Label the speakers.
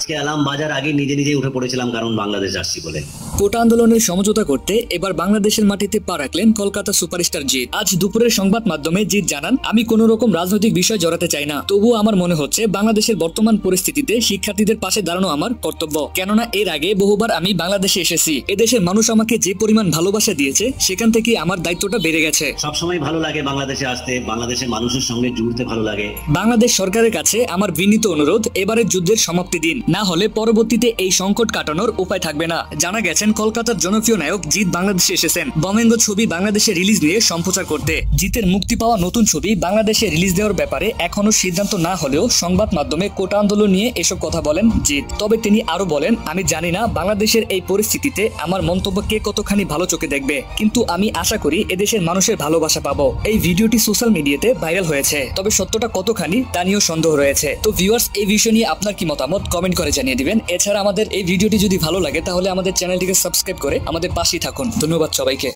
Speaker 1: আজকে অ্যালার্ম বাজার আগে নিজে নিজে উঠে পড়েছিলাম, কারণ বাংলাদেশ আসছি বলে।
Speaker 2: কোটা আন্দোলনের সমঝোতা করতে এবার বাংলাদেশের মাটিতে পা রাখলেন কলকাতা সুপারস্টার জিৎ। আজ দুপুরের সংবাদ মাধ্যমে জিৎ জানান, আমি কোনো রকম রাজনৈতিক বিষয় জড়াতে চাই না, তবুও আমার মনে হচ্ছে বাংলাদেশের বর্তমান পরিস্থিতিতে শিক্ষার্থীদের পাশে দাঁড়ানো আমার কর্তব্য। কেননা এর আগে বহুবার আমি বাংলাদেশে এসেছি, এদেশের মানুষ আমাকে যে পরিমাণ ভালোবাসা দিয়েছে সেখান থেকে আমার দায়িত্বটা বেড়ে গেছে।
Speaker 1: সবসময় ভালো লাগে বাংলাদেশে আসতে, বাংলাদেশের মানুষের সঙ্গে জুড়তে ভালো লাগে।
Speaker 2: বাংলাদেশ সরকারের কাছে আমার বিনীত অনুরোধ, এবারের যুদ্ধের সমাপ্তি দিন, না হলে পরবর্তীতে এই সংকট কাটানোর উপায় থাকবে না। জানা গেছেন কলকাতার জনপ্রিয় নায়ক জিৎ বাংলাদেশে এসেছেন বমেঙ্গ ছবি বাংলাদেশে রিলিজ নিয়ে সম্প্রচার করতে। জিতের মুক্তি পাওয়া নতুন ছবি বাংলাদেশে রিলিজ দেওয়ার ব্যাপারে এখনো সিদ্ধান্ত না হলেও সংবাদ মাধ্যমে কোটা আন্দোলন নিয়ে এসব কথা বলেন জিৎ। তবে তিনি আরো বলেন, আমি জানি না বাংলাদেশের এই পরিস্থিতিতে আমার মন্তব্য কে কতখানি ভালো চোখে দেখবে, কিন্তু আমি আশা করি এদেশের মানুষের ভালোবাসা পাবো। এই ভিডিওটি সোশ্যাল মিডিয়াতে ভাইরাল হয়েছে, তবে সত্যটা কতখানি তা নিয়েও সন্দেহ রয়েছে। তো ভিউয়ার্স, এই বিষয় নিয়ে আপনার কি মতামত কমেন্ট করে জানিয়ে দিবেন। এছাড়া আমাদের এই ভিডিওটি যদি ভালো লাগে তাহলে আমাদের চ্যানেলটিকে সাবস্ক্রাইব করে আমাদের পাশেই থাকুন। ধন্যবাদ সবাইকে।